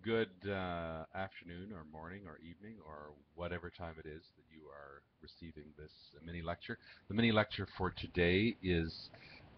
Good afternoon or morning or evening or whatever time it is that you are receiving this mini lecture. The mini lecture for today is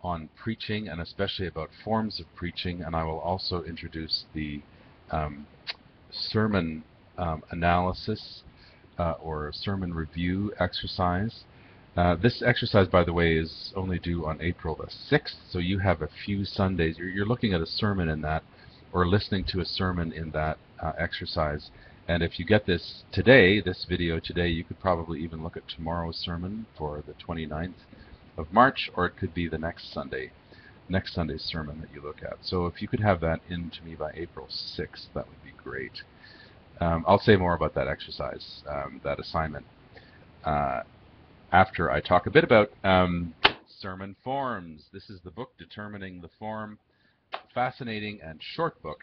on preaching and especially about forms of preaching, and I will also introduce the um, sermon analysis or sermon review exercise. This exercise, by the way, is only due on April the 6th, so you have a few Sundays. You're looking at a sermon in that, or listening to a sermon in that exercise. And if you get this today, this video today, you could probably even look at tomorrow's sermon for the 29th of March, or it could be the next Sunday's sermon that you look at. So if you could have that in to me by April 6th, that would be great. I'll say more about that exercise, that assignment, after I talk a bit about sermon forms. This is the book, Determining the Form. Fascinating and short book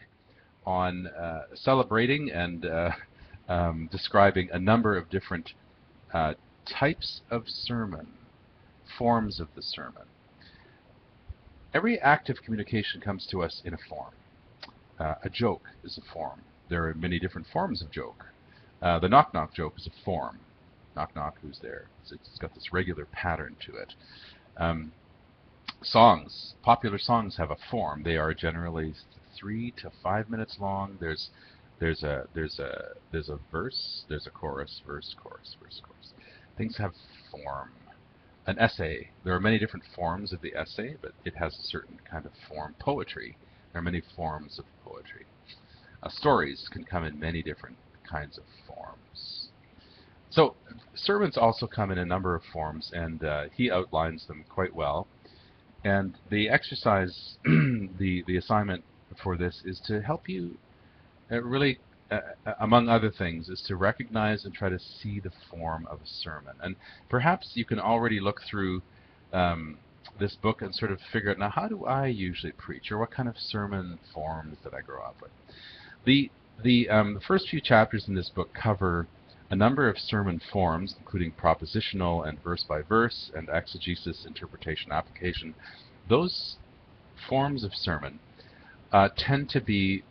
on celebrating and describing a number of different types of sermon, forms of the sermon. Every act of communication comes to us in a form. A joke is a form. There are many different forms of joke. The knock-knock joke is a form. Knock-knock, who's there? It's got this regular pattern to it. Songs, popular songs have a form. They are generally 3 to 5 minutes long. There's a verse, there's a chorus, verse, chorus, verse, chorus. Things have form. An essay, there are many different forms of the essay, but it has a certain kind of form. Poetry, there are many forms of poetry. Stories can come in many different kinds of forms. So sermons also come in a number of forms, and he outlines them quite well. And the exercise, the assignment for this is to help you really, among other things, is to recognize and try to see the form of a sermon. And perhaps you can already look through this book and sort of figure out, now how do I usually preach, or what kind of sermon forms did I grow up with? The first few chapters in this book cover a number of sermon forms, including propositional and verse-by-verse and exegesis, interpretation, application. Those forms of sermon tend to be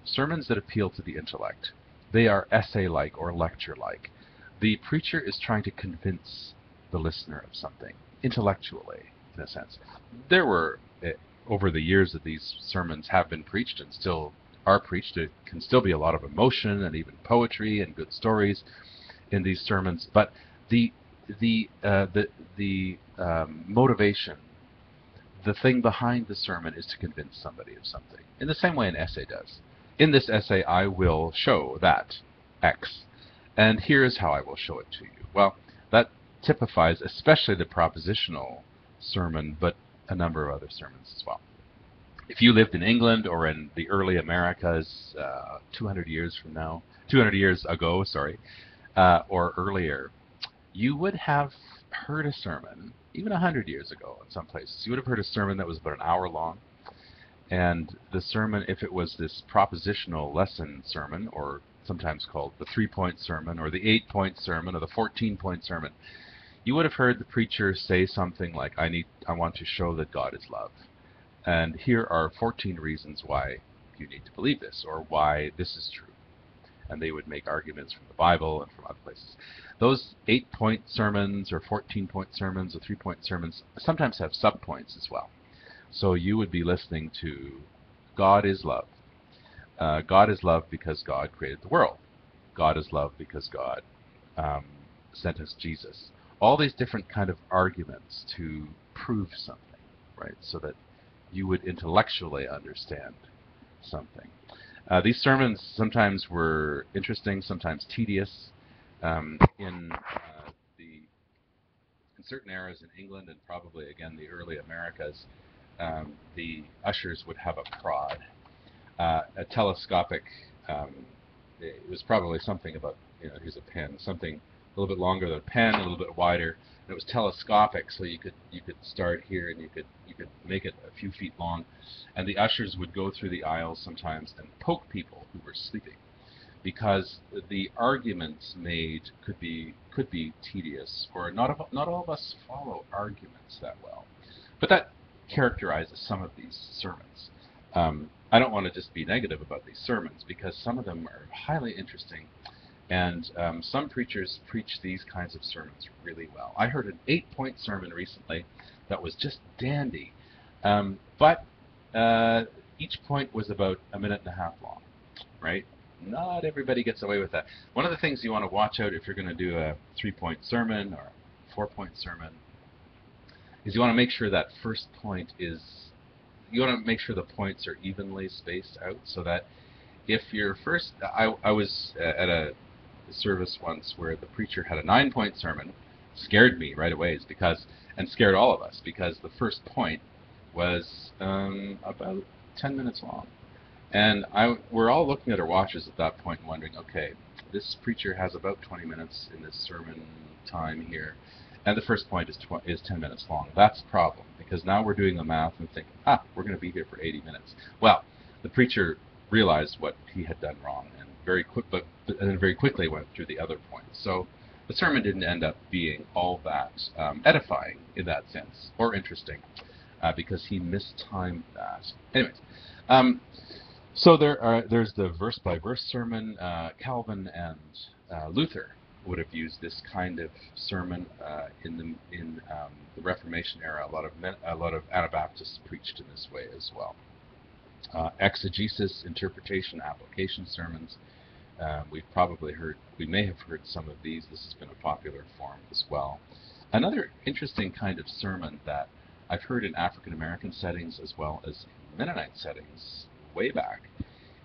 sermons that appeal to the intellect. They are essay-like or lecture-like. The preacher is trying to convince the listener of something, intellectually, in a sense. There were, over the years that these sermons have been preached and still are preached, it can still be a lot of emotion and even poetry and good stories in these sermons, but the motivation, the thing behind the sermon, is to convince somebody of something, in the same way an essay does. In this essay, I will show that X, and here's how I will show it to you. Well, that typifies especially the propositional sermon, but a number of other sermons as well. If you lived in England or in the early Americas 200 years ago, or earlier, you would have heard a sermon, even 100 years ago in some places. You would have heard a sermon that was about an hour long. And the sermon, if it was this propositional lesson sermon, or sometimes called the 3-point sermon, or the 8-point sermon, or the 14-point sermon, you would have heard the preacher say something like, I want to show that God is love. And here are 14 reasons why you need to believe this, or why this is true. And they would make arguments from the Bible and from other places. Those 8-point sermons, or 14-point sermons, or 3-point sermons sometimes have subpoints as well. So you would be listening to God is love. God is love because God created the world. God is love because God sent us Jesus. All these different kind of arguments to prove something, right? So that you would intellectually understand something. These sermons sometimes were interesting, sometimes tedious. In certain eras in England, and probably again the early Americas, the ushers would have a prod, a telescopic. It was probably something about, here's a pen, something a little bit longer than a pen, a little bit wider. And it was telescopic, so you could start here and you could make it a few feet long, and the ushers would go through the aisles sometimes and poke people who were sleeping, because the arguments made could be tedious, or not all of us follow arguments that well. But that characterizes some of these sermons. I don't want to just be negative about these sermons, because some of them are highly interesting, and some preachers preach these kinds of sermons really well. I heard an 8-point sermon recently that was just dandy, but each point was about a minute and a half long, right? Not everybody gets away with that. One of the things you want to watch out if you're going to do a 3-point sermon or a 4-point sermon is you want to make sure that first point is, you want to make sure the points are evenly spaced out, so that if your first, I was at a service once where the preacher had a 9-point sermon, scared me right away, and scared all of us, because the first point was about 10 minutes long. And we're all looking at our watches at that point and wondering, okay, this preacher has about 20 minutes in this sermon time here, and the first point is 10 minutes long. That's a problem, because now we're doing the math and thinking, we're going to be here for 80 minutes. Well, the preacher realized what he had done wrong, and very quickly went through the other points. So the sermon didn't end up being all that edifying in that sense, or interesting, because he mistimed that. Anyways, so there's the verse-by-verse sermon. Calvin and Luther would have used this kind of sermon in the Reformation era. A lot of Anabaptists preached in this way as well. Exegesis, interpretation, application sermons. We may have heard some of these. This has been a popular form as well. Another interesting kind of sermon that I've heard in African American settings as well as Mennonite settings way back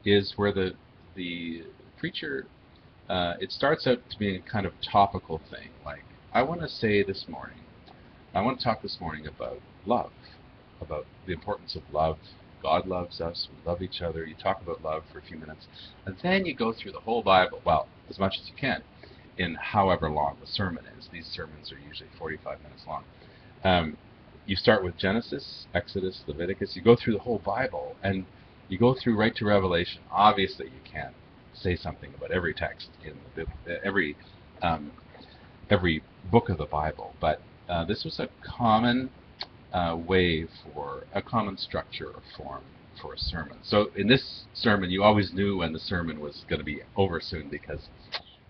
is where the preacher, it starts out to be a kind of topical thing, like, I want to talk this morning about love, about the importance of love. God loves us, we love each other. You talk about love for a few minutes, and then you go through the whole Bible, well, as much as you can, in however long the sermon is. These sermons are usually 45 minutes long. You start with Genesis, Exodus, Leviticus. You go through the whole Bible, and you go through right to Revelation. Obviously, you can't say something about every text in every book of the Bible, but this was a common way for a common structure or form for a sermon. So in this sermon, you always knew when the sermon was going to be over soon, because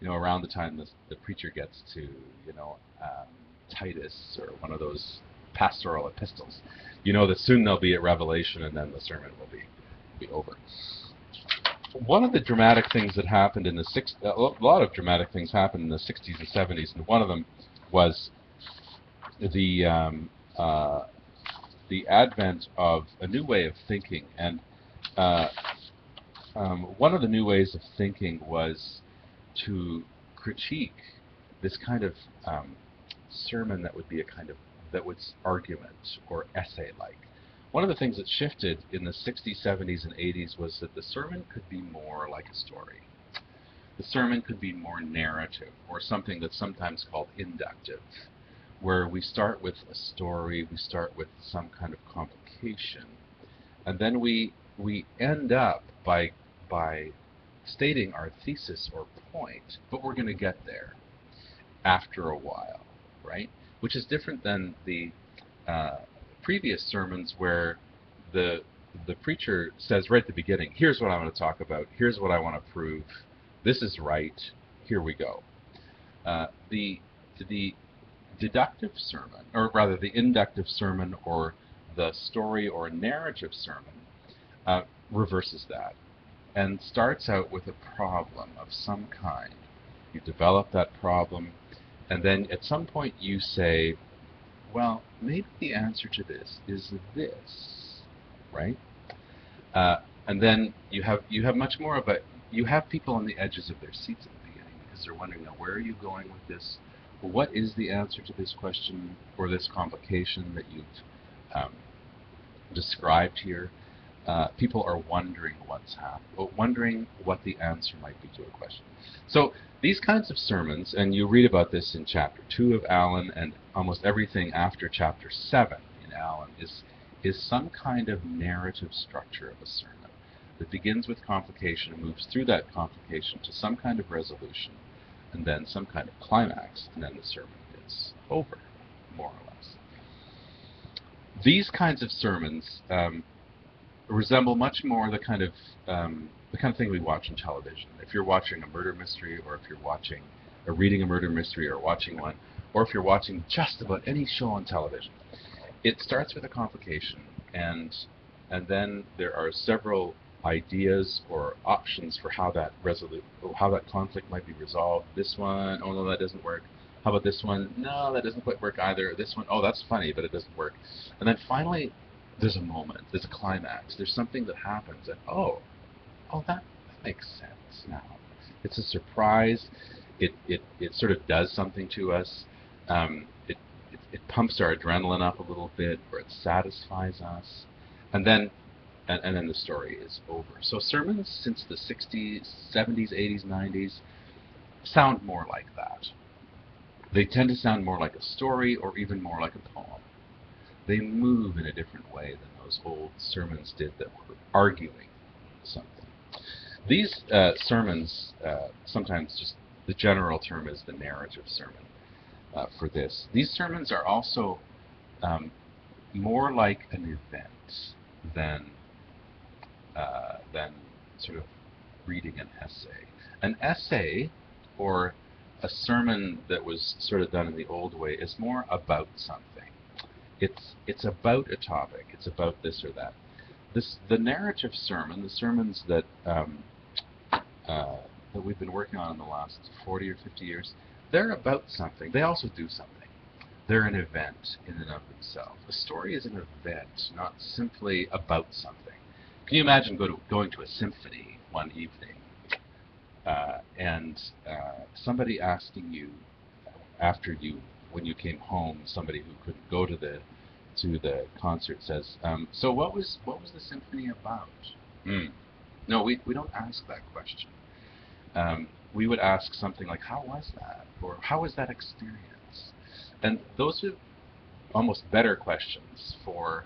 around the time the preacher gets to Titus or one of those pastoral epistles, that soon they'll be at Revelation, and then the sermon will be over. One of the dramatic things that happened in a lot of dramatic things happened in the 60s and 70s, and one of them was the advent of a new way of thinking. And one of the new ways of thinking was to critique this kind of sermon that was argument or essay-like. One of the things that shifted in the 60s, 70s, and 80s was that the sermon could be more like a story. The sermon could be more narrative, or something that's sometimes called inductive, where we start with a story, we start with some kind of complication, and then we end up by stating our thesis or point, but we're going to get there after a while, right? Which is different than the previous sermons where the preacher says right at the beginning, here's what I want to talk about, here's what I want to prove, this is right, here we go. The deductive sermon, or rather the inductive sermon, or the story or narrative sermon, reverses that and starts out with a problem of some kind. You develop that problem, and then at some point you say, well, maybe the answer to this is this, right? And then you have much more of you have people on the edges of their seats at the beginning, because they're wondering, now, where are you going with this? Well, what is the answer to this question or this complication that you've described here? People are wondering what's happening, wondering what the answer might be to a question. So these kinds of sermons, and you read about this in chapter 2 of Allen, and almost everything after chapter 7 in Allen, is some kind of narrative structure of a sermon that begins with complication and moves through that complication to some kind of resolution, and then some kind of climax, and then the sermon is over, more or less. These kinds of sermons resemble much more the kind of thing we watch on television. If you're watching a murder mystery, or if you're watching or reading a murder mystery, or watching one, or if you're watching just about any show on television, it starts with a complication, and then there are several ideas or options for how that conflict might be resolved. This one, oh no, that doesn't work. How about this one? No, that doesn't quite work either. This one, oh, that's funny, but it doesn't work. And then finally, there's a moment, there's a climax, there's something that happens, and that makes sense now. It's a surprise. It sort of does something to us. It pumps our adrenaline up a little bit, or it satisfies us, and then the story is over. So sermons since the 60s, 70s, 80s, 90s sound more like that. They tend to sound more like a story, or even more like a poem. They move in a different way than those old sermons did that were arguing something. These sermons, sometimes just the general term is the narrative sermon for this. These sermons are also more like an event than sort of reading an essay. An essay, or a sermon that was sort of done in the old way, is more about something. It's about a topic. It's about this or that. The narrative sermon, the sermons that we've been working on in the last 40 or 50 years, they're about something. They also do something. They're an event in and of themselves. A story is an event, not simply about something. Can you imagine going to a symphony one evening and somebody asking you when you came home, somebody who couldn't go to the concert says, so what was the symphony about? No, we don't ask that question. We would ask something like, how was that? Or how was that experience? And those are almost better questions for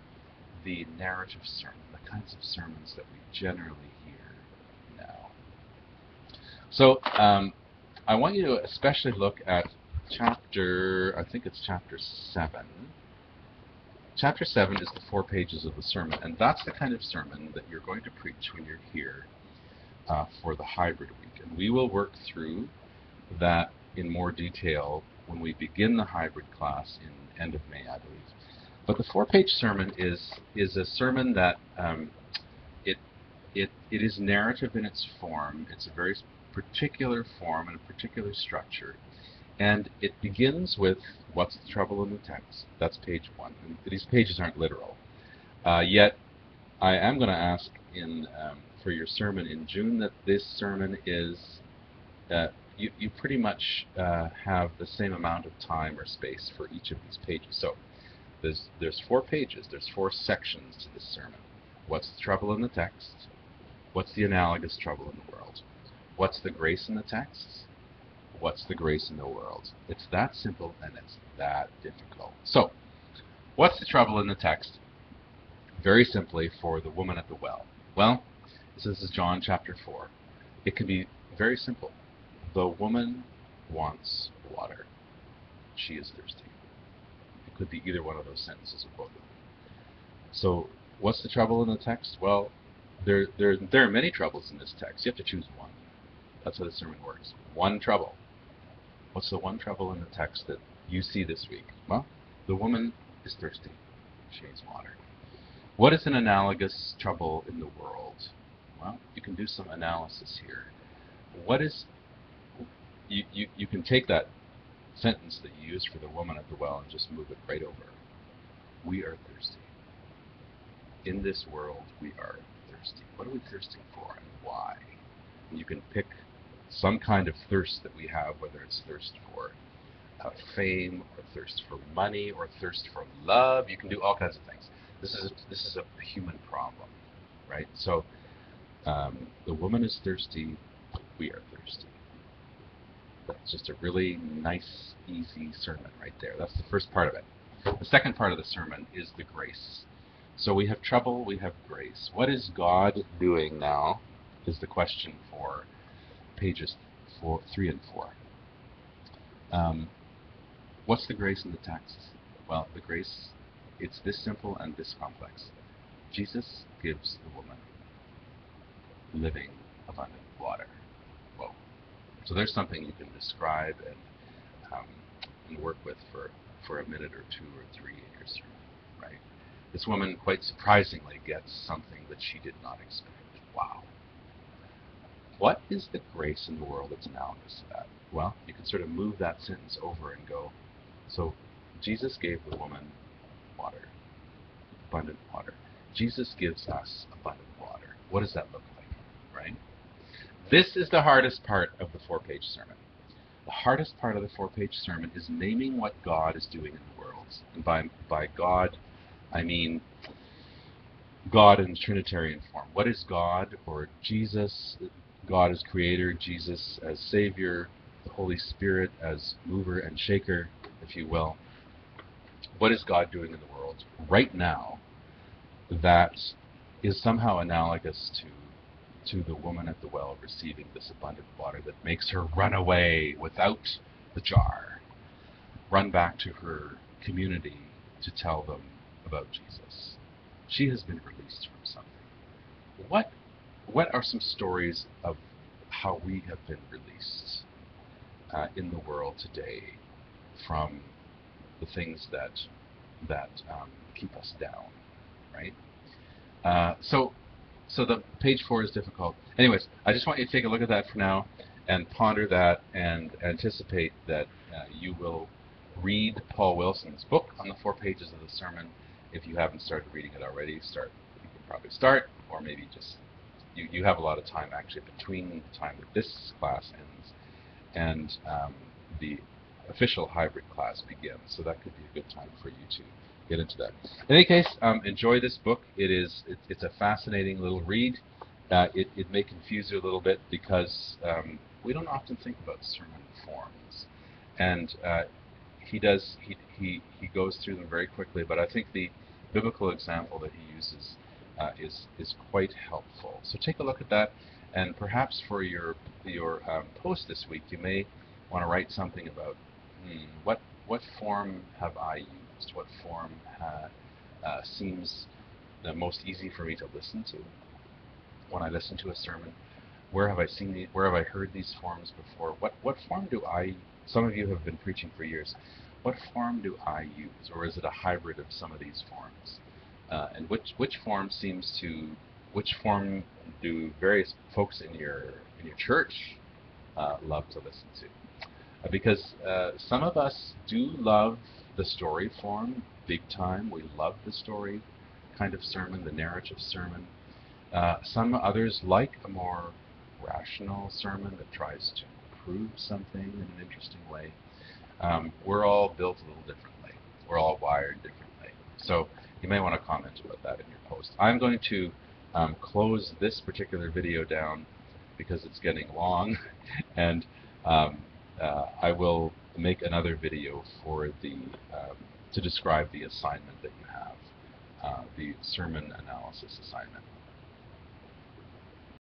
the narrative sermon, the kinds of sermons that we generally hear now. So I want you to especially look at I think it's chapter 7. Chapter 7 is the 4 pages of the sermon, and that's the kind of sermon that you're going to preach when you're here for the hybrid week. And we will work through that in more detail when we begin the hybrid class in end of May, I believe. But the 4-page sermon is a sermon that it is narrative in its form. It's a very particular form and a particular structure. And it begins with, what's the trouble in the text? That's page 1. And these pages aren't literal. Yet, I am going to ask for your sermon in June that this sermon is, you pretty much have the same amount of time or space for each of these pages. So there's 4 pages, there's 4 sections to this sermon. What's the trouble in the text? What's the analogous trouble in the world? What's the grace in the text? What's the grace in the world? It's that simple, and it's that difficult. So, what's the trouble in the text? Very simply, for the woman at the well. Well, this is John chapter 4. It can be very simple. The woman wants water. She is thirsty. It could be either one of those sentences or both of them. So, what's the trouble in the text? Well, there are many troubles in this text. You have to choose one. That's how the sermon works. One trouble. What's the one trouble in the text that you see this week? Well, the woman is thirsty. She needs water. What is an analogous trouble in the world? Well, you can do some analysis here. What is... You can take that sentence that you used for the woman at the well and just move it right over. We are thirsty. In this world, we are thirsty. What are we thirsting for, and why? And you can pick some kind of thirst that we have, whether it's thirst for fame, or thirst for money, or thirst for love. You can do all kinds of things. This is a human problem, right? So the woman is thirsty. We are thirsty. That's just a really nice, easy sermon right there. That's the first part of it. The second part of the sermon is the grace. So we have trouble, we have grace. What is God doing now is the question for pages 3 and 4. What's the grace in the text? Well, the grace, it's this simple and this complex. Jesus gives the woman living, abundant water. Whoa. So there's something you can describe and work with for a minute or two or three in your sermon, right? This woman, quite surprisingly, gets something that she did not expect. Wow. What is the grace in the world that's analogous to that? Well, you can sort of move that sentence over and go, so Jesus gave the woman water, abundant water. Jesus gives us abundant water. What does that look like, right? This is the hardest part of the 4-page sermon. The hardest part of the 4-page sermon is naming what God is doing in the world. And by God, I mean God in Trinitarian form. What is God, or Jesus? God as creator, Jesus as savior, the Holy Spirit as mover and shaker, if you will. What is God doing in the world right now that is somehow analogous to the woman at the well receiving this abundant water that makes her run away without the jar, run back to her community to tell them about Jesus? She has been released from something. What are some stories of how we have been released in the world today from the things that keep us down, right? So the page 4 is difficult. Anyways, I just want you to take a look at that for now and ponder that and anticipate that you will read Paul Wilson's book on the 4 pages of the sermon. If you haven't started reading it already, you can probably start, or maybe just you have a lot of time actually between the time that this class ends and the official hybrid class begins. So that could be a good time for you to get into that. In any case, enjoy this book. It's a fascinating little read. It may confuse you a little bit because we don't often think about sermon forms, and he goes through them very quickly. But I think the biblical example that he uses is quite helpful. So take a look at that, and perhaps for your post this week, you may want to write something about what form have I used? What form seems the most easy for me to listen to when I listen to a sermon? Where have I heard these forms before? What form do I? Some of you have been preaching for years. What form do I use, or is it a hybrid of some of these forms? And which form do various folks in your church love to listen to? Because some of us do love the story form big time. We love the story kind of sermon, the narrative sermon. Some others like a more rational sermon that tries to prove something in an interesting way. We're all built a little differently. We're all wired differently. So you may want to comment about that in your post. I'm going to close this particular video down because it's getting long, and I will make another video for to describe the assignment that you have, the sermon analysis assignment.